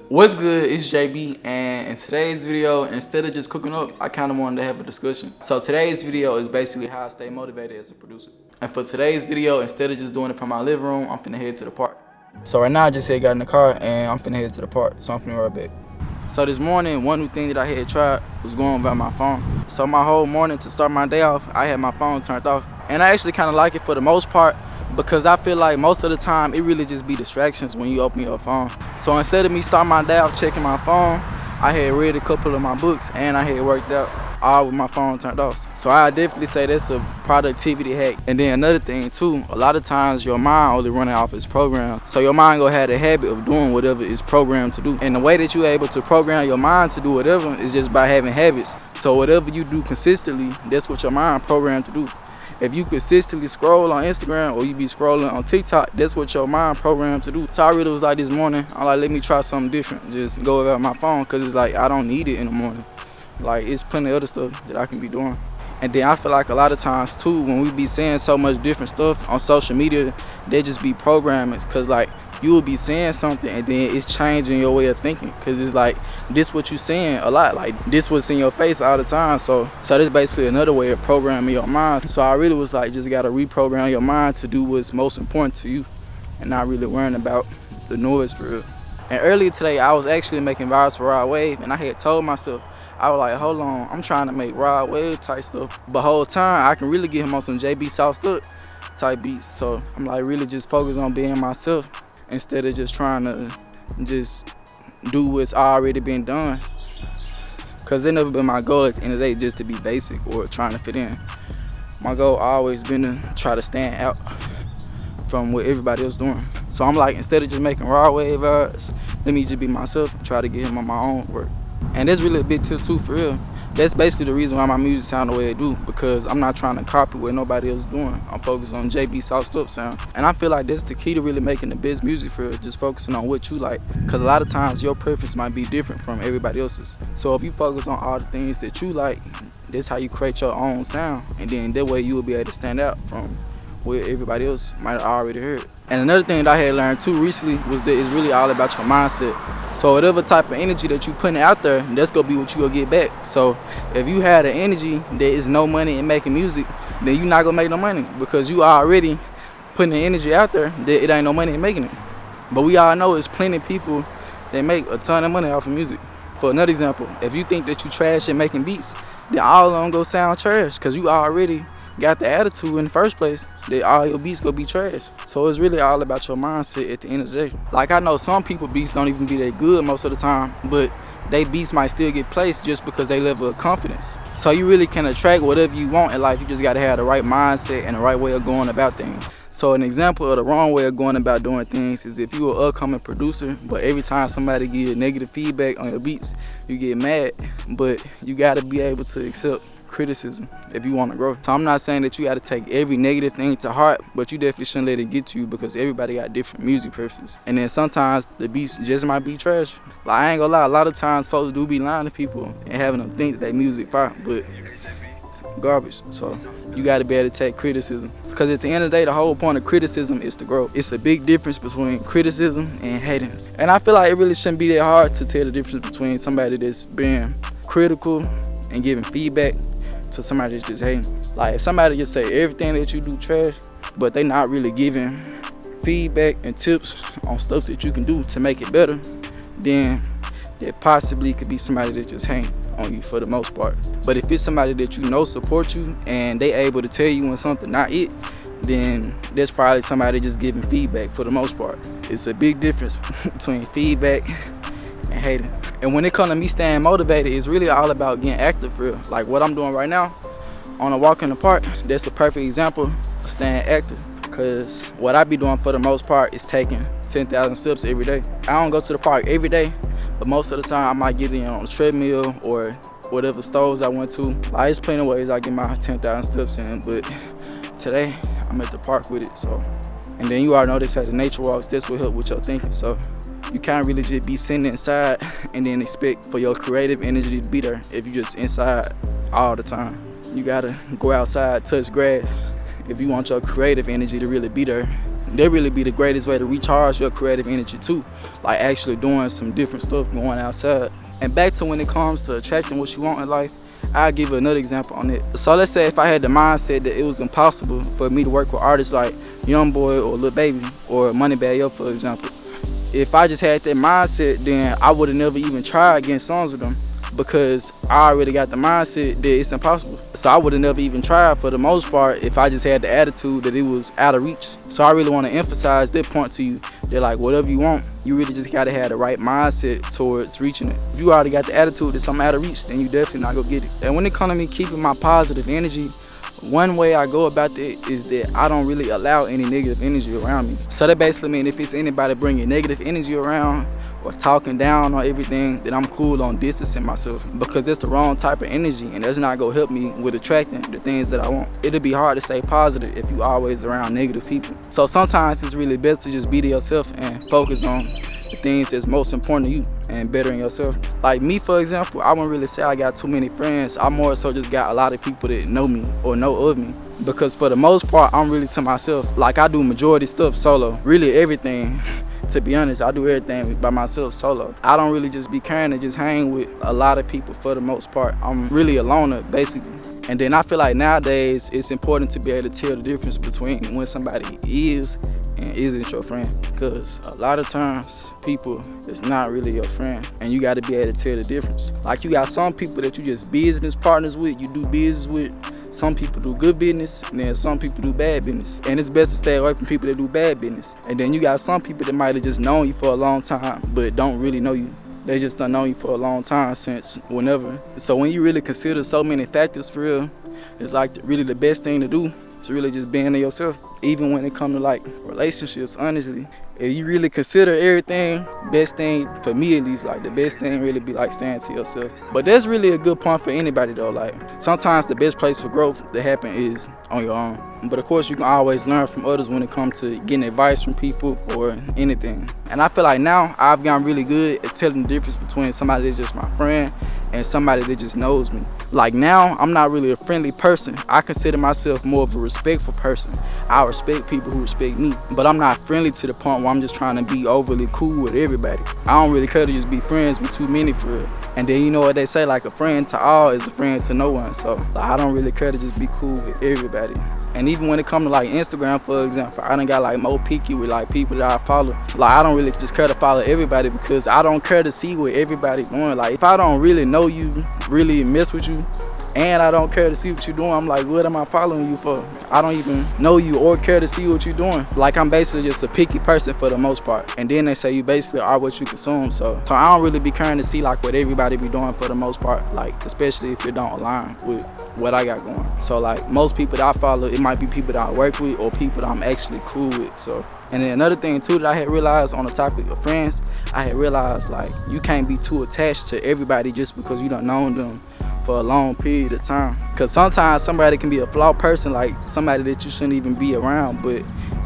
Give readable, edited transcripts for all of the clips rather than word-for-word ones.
What's good? It's JB, and in today's video, instead of just cooking up, I kind of wanted to have a discussion. So today's video is basically how I stay motivated as a producer. And for today's video, instead of just doing it from my living room, I'm finna head to the park. So right now I just got in the car and I'm finna head to the park, so I'm finna be right back. So this morning, one new thing that I had tried was going by my phone. So my whole morning to start my day off, I had my phone turned off. And I actually kind of like it for the most part, because I feel like most of the time it really just be distractions when you open your phone. So instead of me starting my day off checking my phone, I had read a couple of my books and I had worked out all with my phone turned off. So I definitely say that's a productivity hack. And then another thing too, a lot of times your mind only running off its program. So your mind gonna have the habit of doing whatever it's programmed to do. And the way that you're able to program your mind to do whatever is just by having habits. So whatever you do consistently, that's what your mind programmed to do. If you consistently scroll on Instagram or you be scrolling on TikTok, that's what your mind programmed to do. So I really was like this morning, I'm like, let me try something different. Just go without my phone, because it's like I don't need it in the morning. Like, it's plenty of other stuff that I can be doing. And then I feel like a lot of times too, when we be saying so much different stuff on social media, they just be programming, because like you will be saying something and then it's changing your way of thinking, because it's like this what you saying a lot, like this what's in your face all the time. So that's basically another way of programming your mind. So I really was like, just gotta reprogram your mind to do what's most important to you and not really worrying about the noise for real. And earlier today I was actually making vibes for Rod Wave, and I had told myself, I was like, hold on, I'm trying to make Rod Wave type stuff, but whole time I can really get him on some jbsaucedup type beats. So I'm like really just focus on being myself instead of just trying to just do what's already been done, because it never been my goal at the end of the day just to be basic or trying to fit in. My goal always been to try to stand out from what everybody else doing. So I'm like, instead of just making Rod Wave vibes, let me just be myself and try to get him on my own work. And that's really a big tip too, for real. That's basically the reason why my music sound the way it do, because I'm not trying to copy what nobody else doing. I'm focused on jbsaucedup sound. And I feel like that's the key to really making the best music, for real, just focusing on what you like. Because a lot of times your preference might be different from everybody else's. So if you focus on all the things that you like, that's how you create your own sound. And then that way you will be able to stand out from what everybody else might have already heard. And another thing that I had learned too recently was that it's really all about your mindset. So whatever type of energy that you putting out there, that's gonna be what you gonna get back. So if you had an energy that is no money in making music, then you're not gonna make no money, because you already putting the energy out there that it ain't no money in making it. But we all know it's plenty of people that make a ton of money off of music. For another example, if you think that you trash at making beats, then all of them go sound trash, because you already got the attitude in the first place that all your beats gonna be trash. So it's really all about your mindset at the end of the day. Like, I know some people beats don't even be that good most of the time, but they beats might still get placed just because they level of confidence. So you really can attract whatever you want in life. You just gotta have the right mindset and the right way of going about things. So an example of the wrong way of going about doing things is if you're an upcoming producer, but every time somebody gives you negative feedback on your beats, you get mad. But you gotta be able to accept criticism if you want to grow. So I'm not saying that you got to take every negative thing to heart, but you definitely shouldn't let it get to you, because everybody got different music preferences. And then sometimes the beats just might be trash. Like, I ain't gonna lie, a lot of times folks do be lying to people and having them think that they music fire, but it's garbage. So you got to be able to take criticism, because at the end of the day, the whole point of criticism is to grow. It's a big difference between criticism and hating. And I feel like it really shouldn't be that hard to tell the difference between somebody that's being critical and giving feedback to somebody that's just hating. Like, if somebody just say everything that you do trash, but they not really giving feedback and tips on stuff that you can do to make it better, then that possibly could be somebody that just hang on you for the most part. But if it's somebody that you know support you and they able to tell you when something not it, then that's probably somebody just giving feedback for the most part. It's a big difference between feedback and hating. And when it comes to me staying motivated, it's really all about getting active for real. Like what I'm doing right now on a walk in the park, that's a perfect example of staying active. Because what I be doing for the most part is taking 10,000 steps every day. I don't go to the park every day, but most of the time I might get in on a treadmill or whatever stores I went to. Like, there's plenty of ways I get my 10,000 steps in, but today I'm at the park with it. So, and then you already know they say the nature walks, this will help with your thinking. So you can't really just be sitting inside and then expect for your creative energy to be there if you just inside all the time. You gotta go outside, touch grass if you want your creative energy to really be there They really be the greatest way to recharge your creative energy too. Like actually doing some different stuff, going outside. And back to when it comes to attracting what you want in life, I'll give you another example on it. So let's say if I had the mindset that it was impossible for me to work with artists like Youngboy or Lil Baby or Moneybagg Yo, for example. If I just had that mindset, then I would have never even tried getting songs with them, because I already got the mindset that it's impossible. So I would have never even tried for the most part if I just had the attitude that it was out of reach. So I really want to emphasize that point to you. That like whatever you want, you really just gotta have the right mindset towards reaching it. If you already got the attitude that something out of reach, then you definitely not gonna get it. And when it comes to me keeping my positive energy, one way I go about that is that I don't really allow any negative energy around me. So that basically means if it's anybody bringing negative energy around or talking down on everything, then I'm cool on distancing myself, because that's the wrong type of energy and that's not gonna help me with attracting the things that I want. It'll be hard to stay positive if you always around negative people. So sometimes it's really best to just be to yourself and focus on the things that's most important to you and bettering yourself. Like me, for example, I wouldn't really say I got too many friends. I more so just got a lot of people that know me or know of me, because for the most part, I'm really to myself. Like I do majority stuff solo, really everything. To be honest, I do everything by myself solo. I don't really just be caring to just hang with a lot of people for the most part. I'm really a loner, basically. And then I feel like nowadays, it's important to be able to tell the difference between when somebody is and isn't your friend. Because a lot of times, people is not really your friend. And you gotta be able to tell the difference. Like you got some people that you just business partners with, you do business with. Some people do good business, and then some people do bad business. And it's best to stay away from people that do bad business. And then you got some people that might have just known you for a long time, but don't really know you. They just done known you for a long time, since whenever. So when you really consider so many factors for real, it's like really the best thing to do is really just being to yourself. Even when it comes to like relationships, honestly. If you really consider everything, best thing, for me at least, like the best thing really be like staying to yourself. But that's really a good point for anybody though. Like sometimes the best place for growth to happen is on your own. But of course you can always learn from others when it comes to getting advice from people or anything. And I feel like now I've gotten really good at telling the difference between somebody that's just my friend and somebody that just knows me. Like now, I'm not really a friendly person. I consider myself more of a respectful person. I respect people who respect me, but I'm not friendly to the point where I'm just trying to be overly cool with everybody. I don't really care to just be friends with too many for real. And then you know what they say, like a friend to all is a friend to no one. So like, I don't really care to just be cool with everybody. And even when it comes to like Instagram, for example, I done got like more picky with like people that I follow. Like I don't really just care to follow everybody, because I don't care to see what everybody doing. Like if I don't really know you, really mess with you, and I don't care to see what you're doing, I'm like, what am I following you for? I don't even know you or care to see what you're doing. Like I'm basically just a picky person for the most part. And then they say you basically are what you consume. So I don't really be caring to see like what everybody be doing for the most part, like especially if it don't align with what I got going. So like most people that I follow, it might be people that I work with or people that I'm actually cool with. So, and then another thing too that I had realized on the topic of friends, I had realized like you can't be too attached to everybody just because you done known them for a long period of time. Because sometimes somebody can be a flawed person, like somebody that you shouldn't even be around, but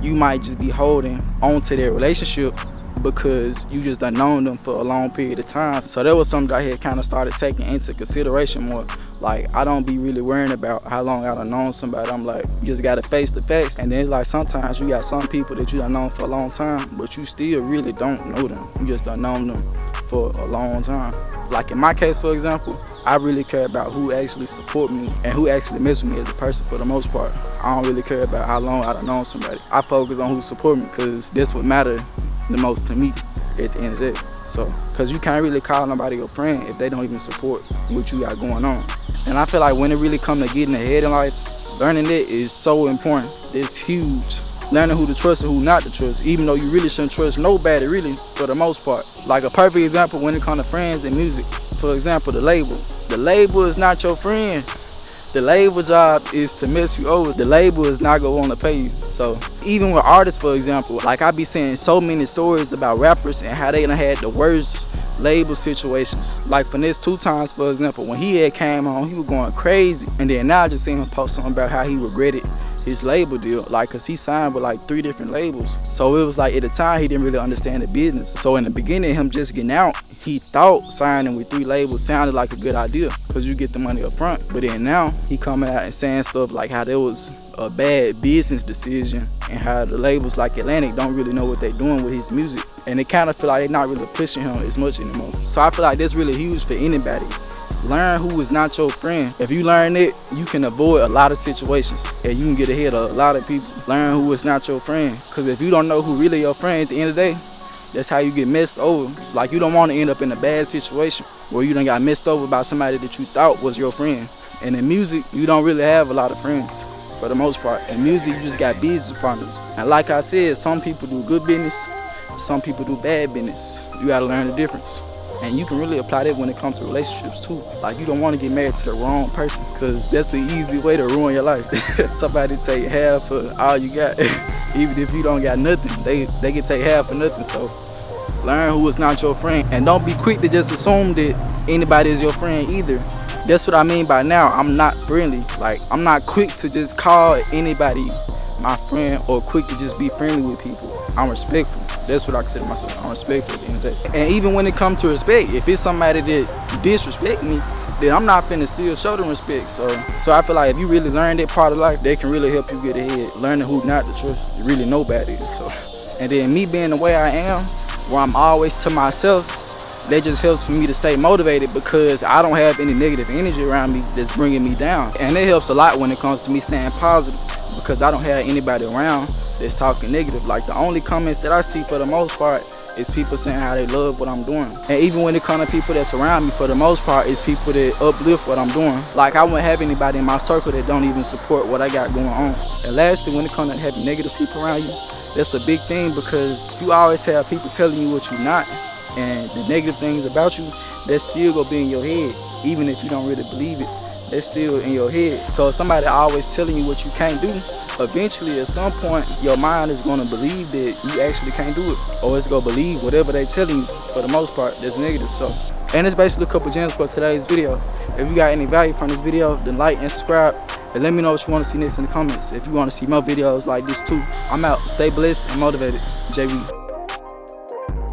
you might just be holding on to their relationship because you just done known them for a long period of time. So that was something that I had kind of started taking into consideration more. Like I don't be really worrying about how long I done known somebody. I'm like, you just gotta face the facts. And then it's like sometimes you got some people that you done known for a long time, but you still really don't know them. You just done known them for a long time. Like in my case, for example, I really care about who actually support me and who actually mess with me as a person for the most part. I don't really care about how long I done known somebody. I focus on who support me, because that's what matters the most to me at the end of the day. So, because you can't really call nobody your friend if they don't even support what you got going on. And I feel like when it really comes to getting ahead in life, learning that is so important. It's huge. Learning who to trust and who not to trust, even though you really shouldn't trust nobody really for the most part. Like a perfect example when it comes to friends and music. For example, the label. The label is not your friend. The label job is to mess you over. The label is not gonna want to pay you. So even with artists, for example, like I be seeing so many stories about rappers and how they done had the worst label situations. Like Finesse 2 Times, for example, when he had came on, he was going crazy. And then now I just seen him post something about how he regretted his label deal, like cause he signed with like 3 different labels. So it was like at the time he didn't really understand the business. So in the beginning, him just getting out, he thought signing with 3 labels sounded like a good idea, cause you get the money up front. But then now he coming out and saying stuff like how there was a bad business decision, and how the labels like Atlantic don't really know what they're doing with his music, and they kind of feel like they're not really pushing him as much anymore. So I feel like that's really huge for anybody. Learn who is not your friend. If you learn it, you can avoid a lot of situations and you can get ahead of a lot of people. Learn who is not your friend, because if you don't know who really your friend at the end of the day, that's how you get messed over. Like, you don't want to end up in a bad situation where you done got messed over by somebody that you thought was your friend. And in music, you don't really have a lot of friends for the most part. In music, you just got business partners. And like I said, some people do good business, some people do bad business. You gotta learn the difference. And you can really apply that when it comes to relationships too. Like, you don't want to get married to the wrong person, because that's the easy way to ruin your life. Somebody take half of all you got. Even if you don't got nothing, they can take half of nothing. So learn who is not your friend, and don't be quick to just assume that anybody is your friend either. That's what I mean by now I'm not friendly. Like, I'm not quick to just call anybody my friend or quick to just be friendly with people. I'm respectful. That's what I consider myself. I'm respectful at the end of the day. And even when it comes to respect, if it's somebody that disrespect me, then I'm not finna still show them respect. So I feel like if you really learn that part of life, they can really help you get ahead. Learning who not to trust, really nobody. So, and then me being the way I am, where I'm always to myself, that just helps for me to stay motivated, because I don't have any negative energy around me that's bringing me down. And it helps a lot when it comes to me staying positive, because I don't have anybody around that's talking negative. Like, the only comments that I see for the most part is people saying how they love what I'm doing. And even when it comes to people that's around me, for the most part, it's people that uplift what I'm doing. Like, I wouldn't have anybody in my circle that don't even support what I got going on. And lastly, when it comes to having negative people around you, that's a big thing, because you always have people telling you what you're not, and the negative things about you, that's still gonna be in your head. Even if you don't really believe it, that's still in your head. So if somebody always telling you what you can't do, eventually at some point your mind is gonna believe that you actually can't do it, or it's gonna believe whatever they telling you, for the most part, that's negative. So, and it's basically a couple gems for today's video. If you got any value from this video, then like and subscribe, and let me know what you want to see next in the comments. If you want to see more videos like this too. I'm out. Stay blessed and motivated. JB.